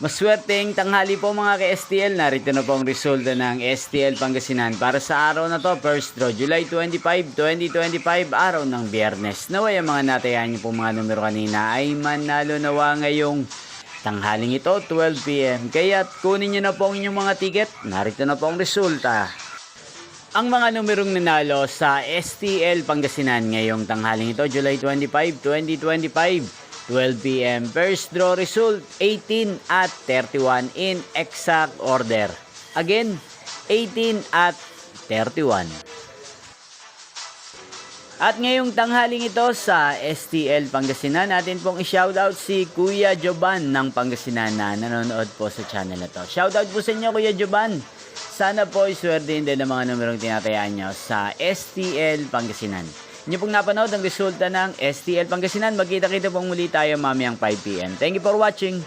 Maswerteng tanghali po mga ka-STL. Narito na po ang resulta ng STL Pangasinan para sa araw na to, first draw, July 25, 2025, araw ng Biyernes. Naway ang mga natayan niyo po mga numero kanina ay manalo nawa ngayong tanghaling ito, 12 PM. Kaya kunin niyo na po ang inyong mga ticket. Narito na po ang resulta. Ang mga numerong nanalo sa STL Pangasinan ngayong tanghaling ito, July 25, 2025. 12 PM. First draw result, 18 at 31 in exact order. Again, 18 at 31. At ngayong tanghaling ito sa STL Pangasinan, natin pong i-shoutout si Kuya Joban ng Pangasinan na nanonood po sa channel na to. Shoutout po sa inyo, Kuya Joban. Sana po iswertein din ang mga numerong tinatayaan nyo sa STL Pangasinan. Inyo pong napanood ang resulta ng STL Pangasinan. Magkita-kita pong muli tayo mamayang 5 PM. Thank you for watching.